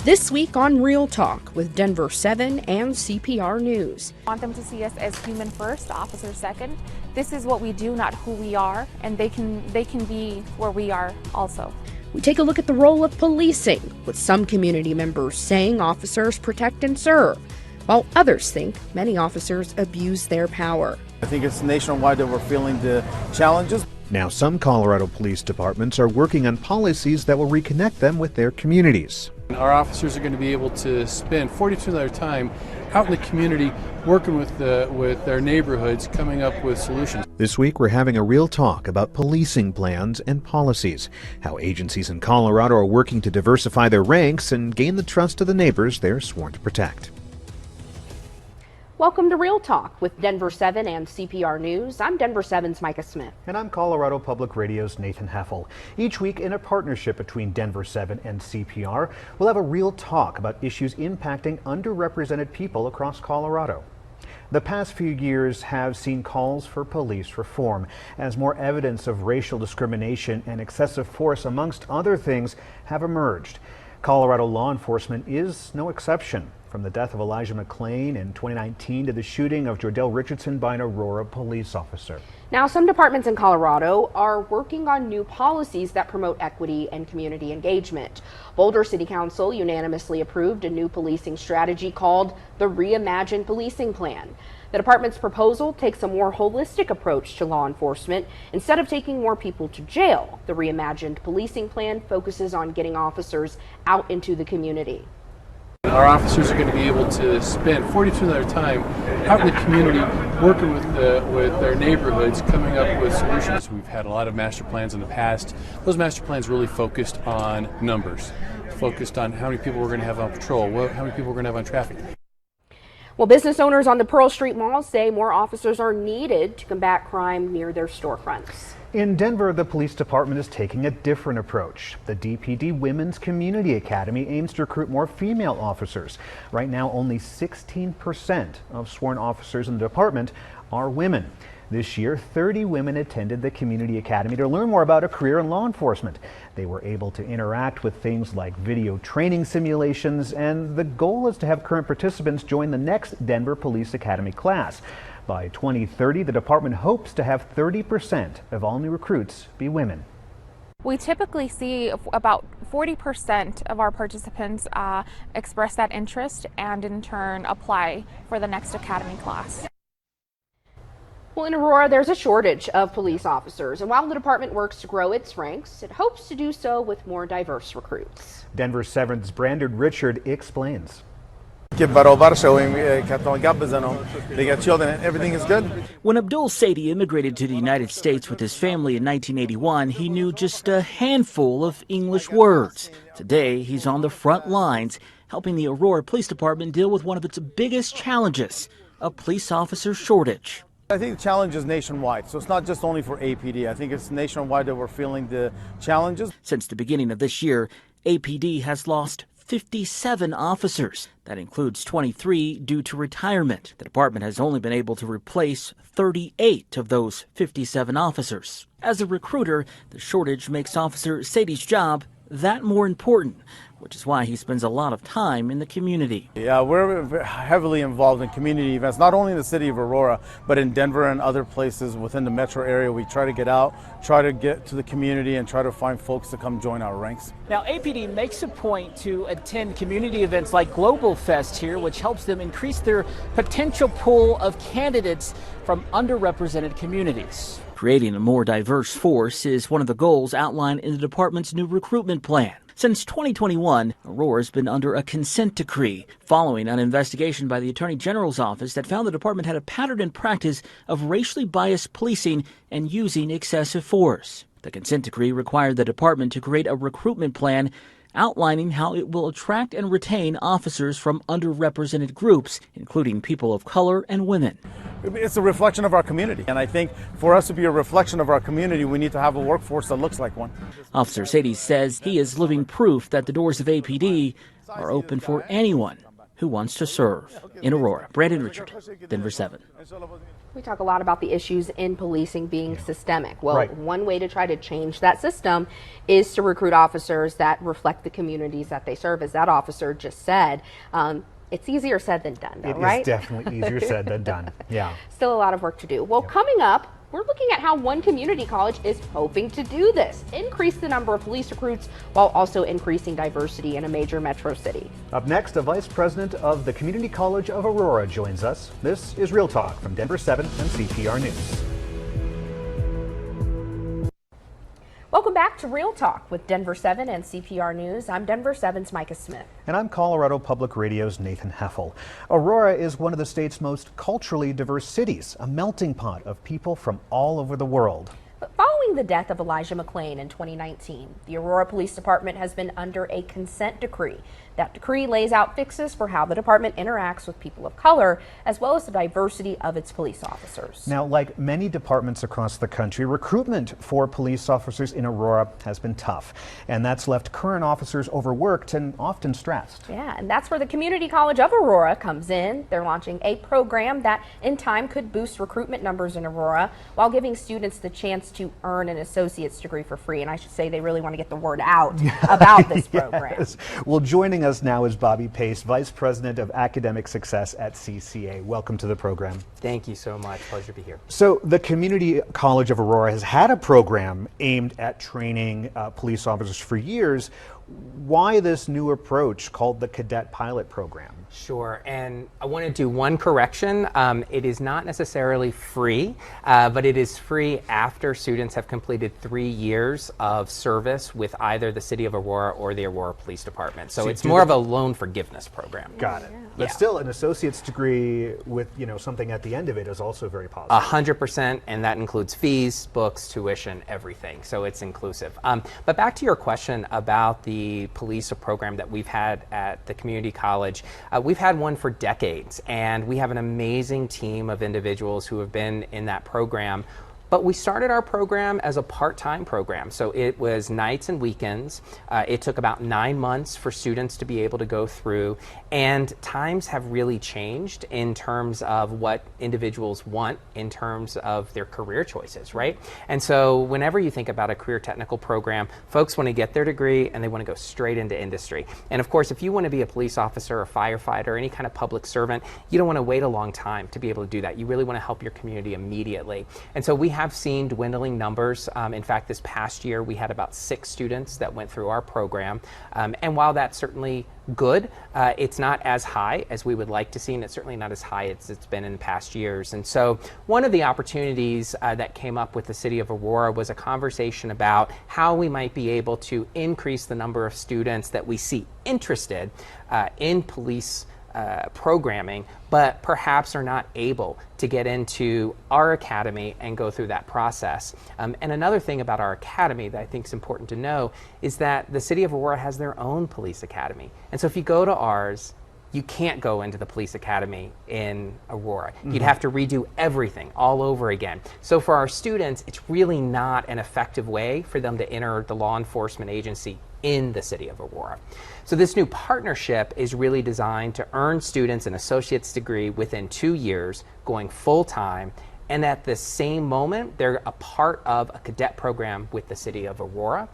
This week on Real Talk with Denver7 and CPR News. I want them to see us as human first, officer second. This is what we do, not who we are, and they can be where we are also. We take a look at the role of policing, with some community members saying officers protect and serve, while others think many officers abuse their power. I think it's nationwide that we're feeling the challenges. Now, some Colorado police departments are working on policies that will reconnect them with their communities. Our officers are going to be able to spend 40% of their time out in the community working with their neighborhoods, coming up with solutions. This week, we're having a real talk about policing plans and policies, how agencies in Colorado are working to diversify their ranks and gain the trust of the neighbors they're sworn to protect. Welcome to Real Talk with Denver7 and CPR News. I'm Denver7's Micah Smith. And I'm Colorado Public Radio's Nathan Heffel. Each week, in a partnership between Denver7 and CPR, we'll have a real talk about issues impacting underrepresented people across Colorado. The past few years have seen calls for police reform as more evidence of racial discrimination and excessive force, amongst other things, have emerged. Colorado law enforcement is no exception. From the death of Elijah McClain in 2019 to the shooting of Jordell Richardson by an Aurora police officer. Now, some departments in Colorado are working on new policies that promote equity and community engagement. Boulder City Council unanimously approved a new policing strategy called the Reimagined Policing Plan. The department's proposal takes a more holistic approach to law enforcement. Instead of taking more people to jail, the Reimagined Policing Plan focuses on getting officers out into the community. Our officers are going to be able to spend 40% of their time out in the community working with their neighborhoods, coming up with solutions. We've had a lot of master plans in the past. Those master plans really focused on numbers, focused on how many people we're going to have on patrol, how many people we're going to have on traffic. Well, business owners on the Pearl Street Mall say more officers are needed to combat crime near their storefronts. In Denver, the police department is taking a different approach. The DPD Women's Community Academy aims to recruit more female officers. Right now, only 16% of sworn officers in the department are women. This year, 30 women attended the Community Academy to learn more about a career in law enforcement. They were able to interact with things like video training simulations, and the goal is to have current participants join the next Denver Police Academy class. By 2030, the department hopes to have 30% of all new recruits be women. We typically see about 40% of our participants express that interest and in turn apply for the next academy class. Well, in Aurora, there's a shortage of police officers, and while the department works to grow its ranks, it hopes to do so with more diverse recruits. Denver7's Brandon Richard explains. They got children and everything is good. When Abdul Sadie immigrated to the United States with his family in 1981, he knew just a handful of English words. Today, he's on the front lines, helping the Aurora Police Department deal with one of its biggest challenges, a police officer shortage. I think the challenge is nationwide, so it's not just only for APD. I think it's nationwide that we're feeling the challenges. Since the beginning of this year, APD has lost 57 officers. That includes 23 due to retirement. The department has only been able to replace 38 of those 57 officers. As a recruiter, the shortage makes Officer Sadie's job that more important, which is why he spends a lot of time in the community. Yeah, we're heavily involved in community events, not only in the city of Aurora, but in Denver and other places within the metro area. We try to get out, try to get to the community, and try to find folks to come join our ranks. Now, APD makes a point to attend community events like Global Fest here, which helps them increase their potential pool of candidates from underrepresented communities. Creating a more diverse force is one of the goals outlined in the department's new recruitment plan. Since 2021, Aurora has been under a consent decree following an investigation by the Attorney General's office that found the department had a pattern and practice of racially biased policing and using excessive force. The consent decree required the department to create a recruitment plan outlining how it will attract and retain officers from underrepresented groups, including people of color and women. It's a reflection of our community, and I think for us to be a reflection of our community, we need to have a workforce that looks like one. Officer Sadie says he is living proof that the doors of APD are open for anyone who wants to serve. In Aurora, Brandon Richard, Denver 7. We talk a lot about the issues in policing being systemic. Well, Right. one way to try to change that system is to recruit officers that reflect the communities that they serve. As that officer just said, it's easier said than done, though, right? It is definitely easier said than done. Yeah. Still a lot of work to do. Well, coming up, we're looking at how one community college is hoping to do this, increase the number of police recruits while also increasing diversity in a major metro city. Up next, a vice president of the Community College of Aurora joins us. This is Real Talk from Denver 7 and CPR News. Welcome back to Real Talk with Denver 7 and CPR News. I'm Denver 7's Micah Smith. And I'm Colorado Public Radio's Nathan Heffel. Aurora is one of the state's most culturally diverse cities, a melting pot of people from all over the world. But following the death of Elijah McClain in 2019, the Aurora Police Department has been under a consent decree. That decree lays out fixes for how the department interacts with people of color, as well as the diversity of its police officers. Now, like many departments across the country, recruitment for police officers in Aurora has been tough, and that's left current officers overworked and often stressed. Yeah, and that's where the Community College of Aurora comes in. They're launching a program that in time could boost recruitment numbers in Aurora while giving students the chance to earn an associate's degree for free. And I should say they really want to get the word out about this program. Yes. Well, joining us now is Bobby Pace, Vice President of Academic Success at CCA. Welcome to the program. Thank you so much. Pleasure to be here. So the Community College of Aurora has had a program aimed at training police officers for years. Why this new approach called the Cadet Pilot Program? Sure, and I want to do one correction. It is not necessarily free, but it is free after students have completed 3 years of service with either the City of Aurora or the Aurora Police Department. So it's more of a loan forgiveness program. Got it. But Yeah. still, an associate's degree with something at the end of it is also very positive. 100%, and that includes fees, books, tuition, everything. So it's inclusive. But back to your question about the police program that we've had at the community college. We've had one for decades, and we have an amazing team of individuals who have been in that program. But we started our program as a part-time program, so it was nights and weekends. It took about 9 months for students to be able to go through, and times have really changed in terms of what individuals want in terms of their career choices, right? And so whenever you think about a career technical program, folks want to get their degree and they want to go straight into industry. And of course, if you want to be a police officer, a firefighter, any kind of public servant, you don't want to wait a long time to be able to do that. You really want to help your community immediately. And so we have seen dwindling numbers. In fact, this past year we had about 6 students that went through our program. And while that's certainly good, it's not as high as we would like to see, and it's certainly not as high as it's been in past years. And so one of the opportunities that came up with the City of Aurora was a conversation about how we might be able to increase the number of students that we see interested in police programming, but perhaps are not able to get into our academy and go through that process. And another thing about our academy that I think is important to know is that the City of Aurora has their own police academy. And so if you go to ours, you can't go into the police academy in Aurora. You'd have to redo everything all over again. So for our students, it's really not an effective way for them to enter the law enforcement agency in the City of Aurora. So this new partnership is really designed to earn students an associate's degree within 2 years, going full-time, and at the same moment, they're a part of a cadet program with the City of Aurora,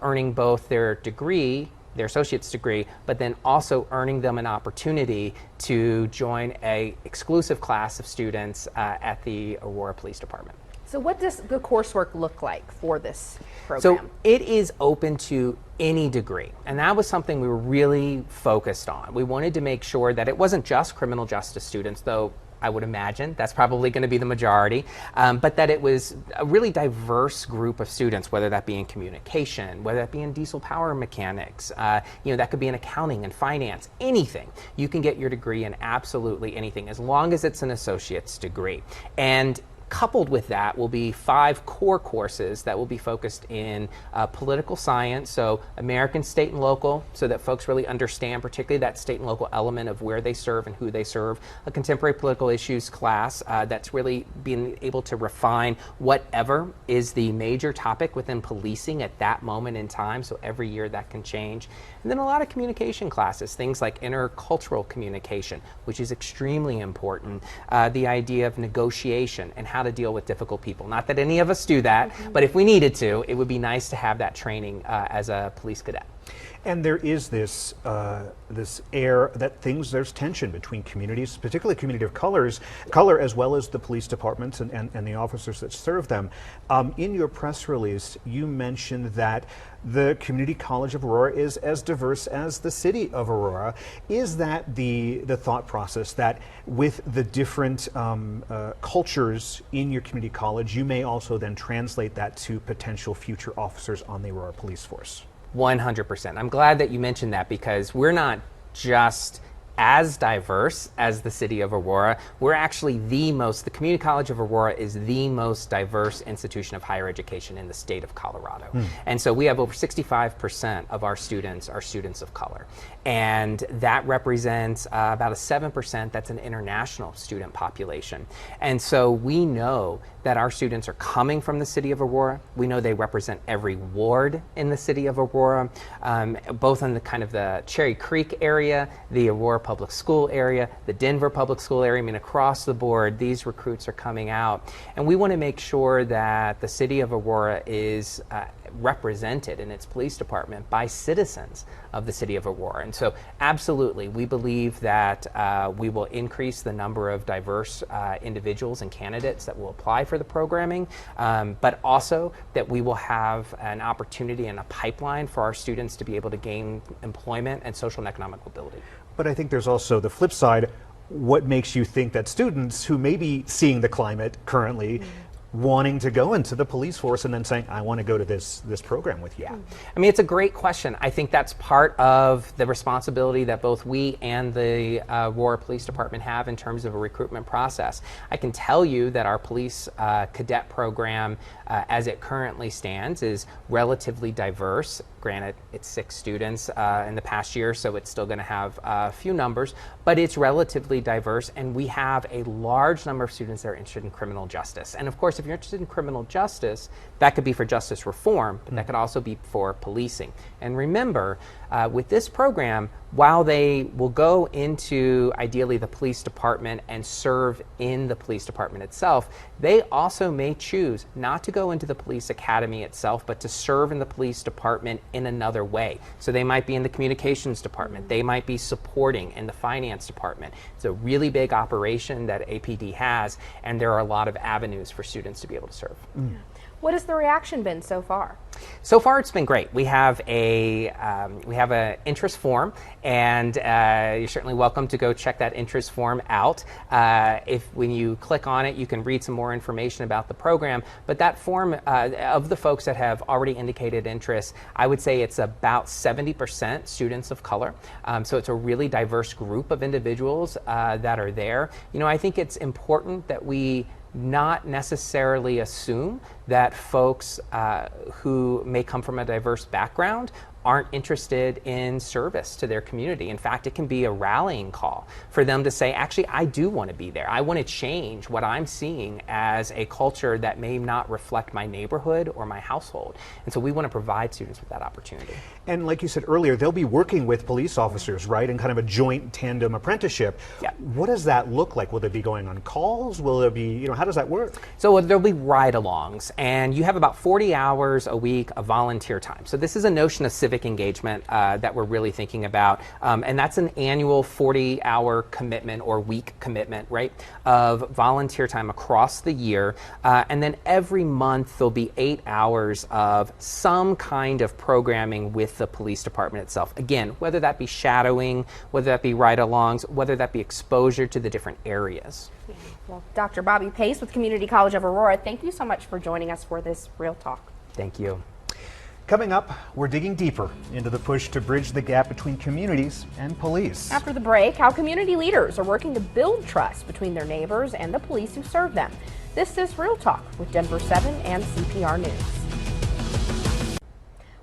earning both their degree, their associate's degree, but then also earning them an opportunity to join a exclusive class of students at the Aurora Police Department. So what does the coursework look like for this program? So it is open to any degree, and that was something we were really focused on. We wanted to make sure that it wasn't just criminal justice students, though I would imagine that's probably going to be the majority, but that it was a really diverse group of students, whether that be in communication, whether that be in diesel power mechanics, that could be in accounting and finance, anything. You can get your degree in absolutely anything, as long as it's an associate's degree. And Coupled with that will be 5 core courses that will be focused in political science, so American, state, and local, so that folks really understand particularly that state and local element of where they serve and who they serve. A contemporary political issues class that's really being able to refine whatever is the major topic within policing at that moment in time, so every year that can change. And then a lot of communication classes, things like intercultural communication, which is extremely important, the idea of negotiation and how to deal with difficult people. Not that any of us do that, but if we needed to, it would be nice to have that training as a police cadet. And there is this this air that there's tension between communities, particularly community of color, as well as the police departments and the officers that serve them. In your press release, you mentioned that the Community College of Aurora is as diverse as the city of Aurora. Is that the thought process, that with the different cultures in your community college, you may also then translate that to potential future officers on the Aurora Police Force? 100%. I'm glad that you mentioned that, because we're not just as diverse as the city of Aurora. We're actually the Community College of Aurora is the most diverse institution of higher education in the state of Colorado. And so we have over 65% of our students are students of color. And that represents about a 7% that's an international student population. And so we know that our students are coming from the city of Aurora. We know they represent every ward in the city of Aurora, both in the kind of the Cherry Creek area, the Aurora Public School area, the Denver Public School area. I mean, across the board, these recruits are coming out. And we want to make sure that the city of Aurora is represented in its police department by citizens of the city of Aurora. And so absolutely, we believe that we will increase the number of diverse individuals and candidates that will apply for the programming, but also that we will have an opportunity and a pipeline for our students to be able to gain employment and social and economic mobility. But I think there's also the flip side. What makes you think that students who may be seeing the climate currently wanting to go into the police force and then saying, I want to go to this program with you? Yeah. I mean, it's a great question. I think that's part of the responsibility that both we and the Aurora Police Department have in terms of a recruitment process. I can tell you that our police cadet program, as it currently stands, is relatively diverse. Granted, it's 6 students in the past year, so it's still going to have a few numbers, but it's relatively diverse, and we have a large number of students that are interested in criminal justice. And of course, if you're interested in criminal justice, that could be for justice reform, but that could also be for policing. And remember, with this program, while they will go into ideally the police department and serve in the police department itself, they also may choose not to go into the police academy itself, but to serve in the police department in another way. So they might be in the communications department, they might be supporting in the finance department. It's a really big operation that APD has, and there are a lot of avenues for students to be able to serve. What has the reaction been so far? So far, it's been great. We have an interest form, and you're certainly welcome to go check that interest form out. When you click on it, you can read some more information about the program. But that form, of the folks that have already indicated interest, I would say it's about 70% students of color. So it's a really diverse group of individuals that are there. You know, I think it's important that we not necessarily assume that folks who may come from a diverse background aren't interested in service to their community. In fact, it can be a rallying call for them to say, actually, I do want to be there. I want to change what I'm seeing as a culture that may not reflect my neighborhood or my household. And so we want to provide students with that opportunity. And like you said earlier, they'll be working with police officers, right, in kind of a joint tandem apprenticeship. Yeah. What does that look like? Will they be going on calls? Will there be, how does that work? So there'll be ride-alongs, and you have about 40 hours a week of volunteer time. So this is a notion of civic engagement that we're really thinking about, and that's an annual 40-hour commitment or week commitment, right, of volunteer time across the year, and then every month there'll be 8 hours of some kind of programming with the police department itself. Again, whether that be shadowing, whether that be ride-alongs, whether that be exposure to the different areas. Well, Dr. Bobby Pace with Community College of Aurora, thank you so much for joining us for this Real Talk. Thank you. Coming up, we're digging deeper into the push to bridge the gap between communities and police. After the break, how community leaders are working to build trust between their neighbors and the police who serve them. This is Real Talk with Denver 7 and CPR News.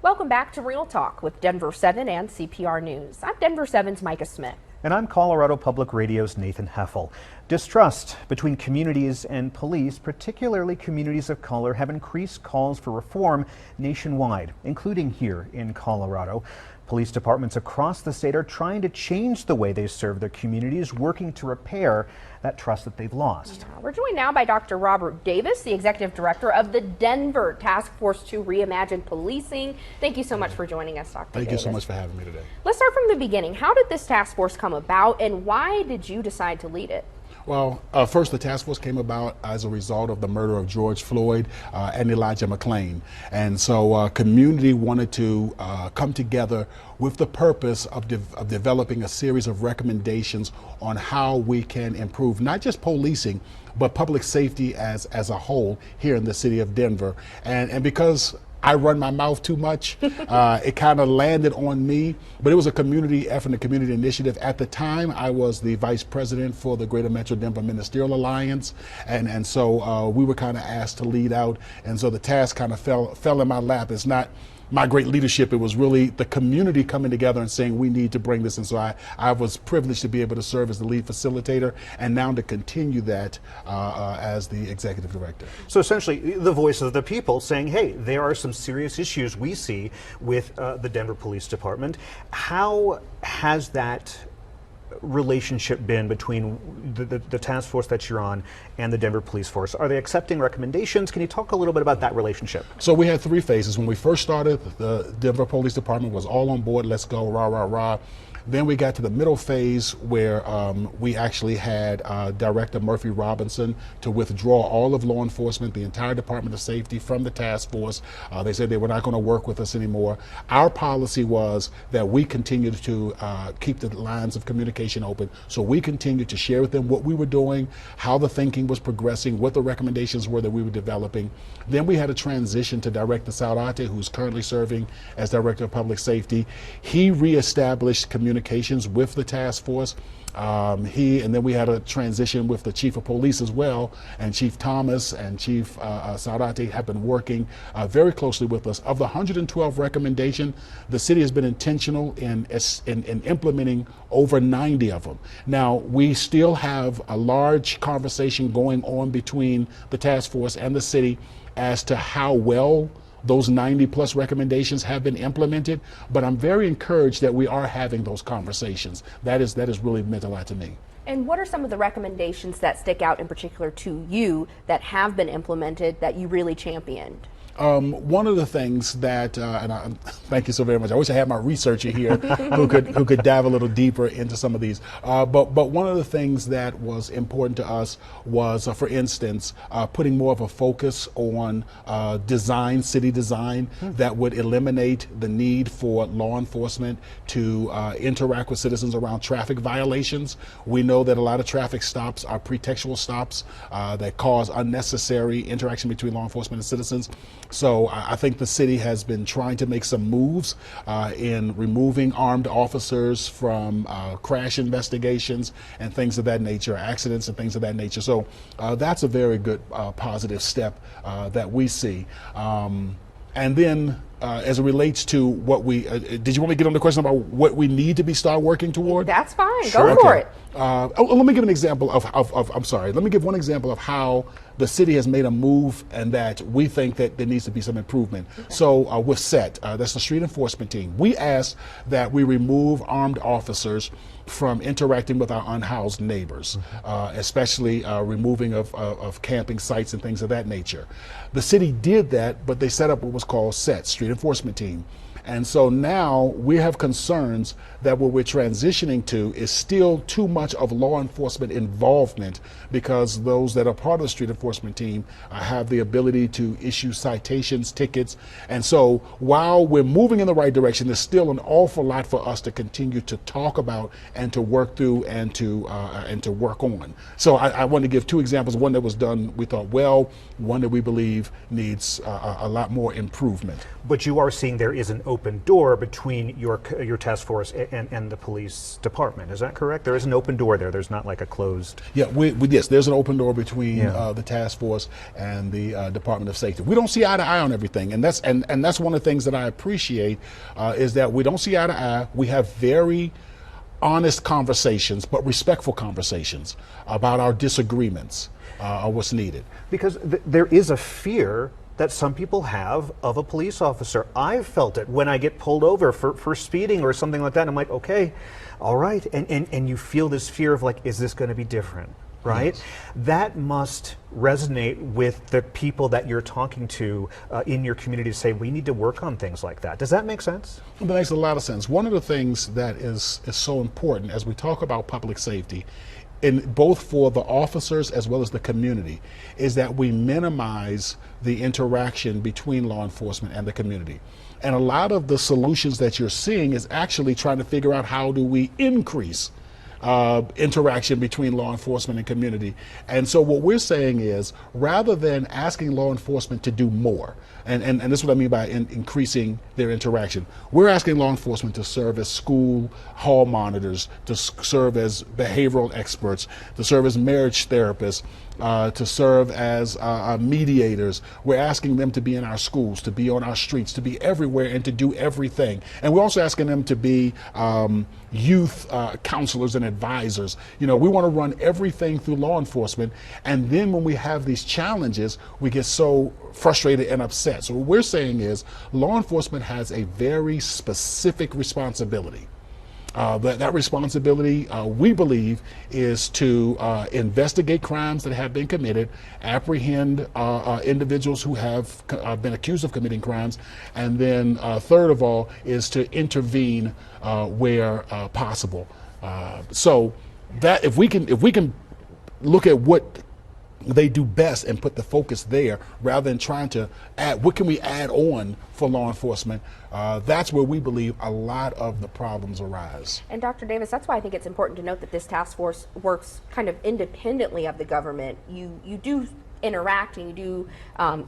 Welcome back to Real Talk with Denver 7 and CPR News. I'm Denver 7's Micah Smith. And I'm Colorado Public Radio's Nathan Heffel. Distrust between communities and police, particularly communities of color, have increased calls for reform nationwide, including here in Colorado. Police departments across the state are trying to change the way they serve their communities, working to repair that trust that they've lost. We're joined now by Dr. Robert Davis, the Executive Director of the Denver Task Force to Reimagine Policing. Thank you so much for joining us, Dr. Thank Davis. you so much for having me today. Let's start from the beginning. How did this task force come about, and why did you decide to lead it? Well, first, the task force came about as a result of the murder of George Floyd and Elijah McClain. And so community wanted to come together with the purpose of developing a series of recommendations on how we can improve not just policing, but public safety as a whole here in the city of Denver. And because I run my mouth too much, it kind of landed on me, but it was a community effort, a community initiative. At the time, I was the vice president for the Greater Metro Denver Ministerial Alliance, and so we were kind of asked to lead out, and so the task kind of fell in my lap. It's not my great leadership, it was really the community coming together and saying we need to bring this, and so I was privileged to be able to serve as the lead facilitator and now to continue that as the executive director. So essentially the voice of the people saying, hey, there are some serious issues we see with the Denver Police Department. How has that relationship been between the task force that you're on and the Denver Police Force? Are they accepting recommendations? Can you talk a little bit about that relationship? So we had 3 phases. When we first started, the Denver Police Department was all on board, let's go, rah, rah, rah. Then we got to the middle phase where we actually had Director Murphy Robinson to withdraw all of law enforcement, the entire Department of Safety from the task force. They said they were not going to work with us anymore. Our policy was that we continued to keep the lines of communication open. So we continued to share with them what we were doing, how the thinking was progressing, what the recommendations were that we were developing. Then we had a transition to Director Saudate, who's currently serving as Director of Public Safety. He reestablished communications with the task force. And then we had a transition with the Chief of Police as well, and Chief Thomas and Chief Saudate have been working very closely with us. Of the 112 recommendations, the city has been intentional in implementing over 90 of them. Now, we still have a large conversation going on between the task force and the city as to how well those 90 plus recommendations have been implemented, but I'm very encouraged that we are having those conversations. That has really meant a lot to me. And what are some of the recommendations that stick out in particular to you that have been implemented that you really championed? One of the things that, thank you so very much. I wish I had my researcher here who could dive a little deeper into some of these. But one of the things that was important to us was, for instance, putting more of a focus on city design that would eliminate the need for law enforcement to interact with citizens around traffic violations. We know that a lot of traffic stops are pretextual stops that cause unnecessary interaction between law enforcement and citizens. So I think the city has been trying to make some moves in removing armed officers from crash investigations and things of that nature, accidents and things of that nature. So that's a very good positive step that we see. And then as it relates to what we, did you want me to get on the question about what we need to start working toward? That's fine, Sure. Go for it. Let me give an example let me give one example of how the city has made a move and that we think that there needs to be some improvement. Okay. So with SET, that's the street enforcement team, we asked that we remove armed officers from interacting with our unhoused neighbors, especially removing of camping sites and things of that nature. The city did that, but they set up what was called SET, Street Enforcement Team. And so now we have concerns that what we're transitioning to is still too much of law enforcement involvement, because those that are part of the street enforcement team have the ability to issue citations, tickets. And so while we're moving in the right direction, there's still an awful lot for us to continue to talk about and to work through and to work on. So I want to give 2 examples, one that was done, we thought well, one that we believe needs a lot more improvement. But you are seeing there is an open door between your task force and the police department. Is that correct? There is an open door there. There's not like a closed. Yeah, yes, there's an open door between the task force and the Department of Safety. We don't see eye to eye on everything, and that's one of the things that I appreciate is that we don't see eye to eye. We have very honest conversations, but respectful conversations about our disagreements or what's needed. Because there is a fear that some people have of a police officer. I've felt it when I get pulled over for speeding or something like that. And I'm like, okay, all right. And you feel this fear of like, is this going to be different? Right? Yes. That must resonate with the people that you're talking to in your community to say, we need to work on things like that. Does that make sense? That makes a lot of sense. One of the things that is so important as we talk about public safety, in both for the officers as well as the community, is that we minimize the interaction between law enforcement and the community. And a lot of the solutions that you're seeing is actually trying to figure out how do we increase interaction between law enforcement and community. And so what we're saying is, rather than asking law enforcement to do more, and this is what I mean by increasing their interaction, we're asking law enforcement to serve as school hall monitors, to serve as behavioral experts, to serve as marriage therapists, to serve as mediators. We're asking them to be in our schools, to be on our streets, to be everywhere and to do everything. And we're also asking them to be youth counselors and advisors. You know, we want to run everything through law enforcement, and then when we have these challenges, we get so frustrated and upset. So what we're saying is law enforcement has a very specific responsibility. That responsibility, we believe, is to investigate crimes that have been committed, apprehend individuals who have been accused of committing crimes, and then third of all is to intervene where possible. So that if we can look at what they do best and put the focus there rather than trying to add what can we add on for law enforcement, that's where we believe a lot of the problems arise. And Dr. Davis, that's why I think it's important to note that this task force works kind of independently of the government. You do interact and you do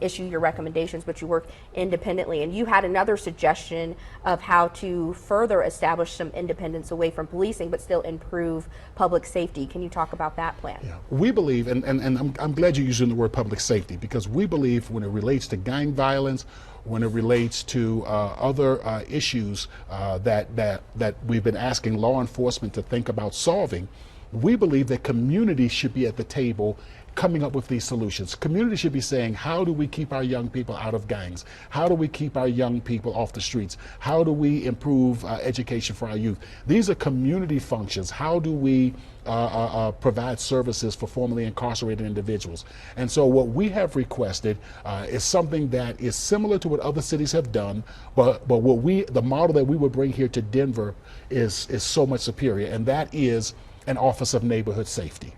issue your recommendations, but you work independently. And you had another suggestion of how to further establish some independence away from policing, but still improve public safety. Can you talk about that plan? Yeah. We believe, and I'm glad you're using the word public safety, because we believe when it relates to gang violence, when it relates to other issues that we've been asking law enforcement to think about solving, we believe that community should be at the table coming up with these solutions. Community should be saying, how do we keep our young people out of gangs? How do we keep our young people off the streets? How do we improve education for our youth? These are community functions. How do we provide services for formerly incarcerated individuals? And so what we have requested is something that is similar to what other cities have done, but the model that we would bring here to Denver is so much superior, and that is an Office of Neighborhood Safety.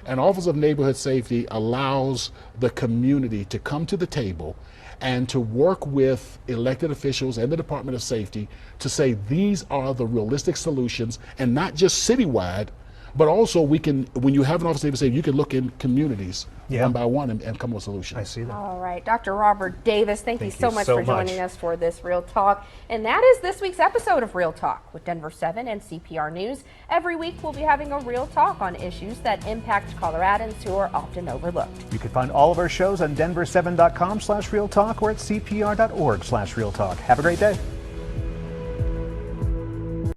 An Office of Neighborhood Safety allows the community to come to the table and to work with elected officials and the Department of Safety to say these are the realistic solutions, and not just citywide, but also we can, when you have an Office of Neighborhood Safety, you can look in communities one by one and come up with solutions. I see that. All right, Dr. Robert Davis, thank you so much for joining us for this Real Talk. And that is this week's episode of Real Talk with Denver7 and CPR News. Every week we'll be having a Real Talk on issues that impact Coloradans who are often overlooked. You can find all of our shows on denver7.com/realtalk or at cpr.org/realtalk. Have a great day.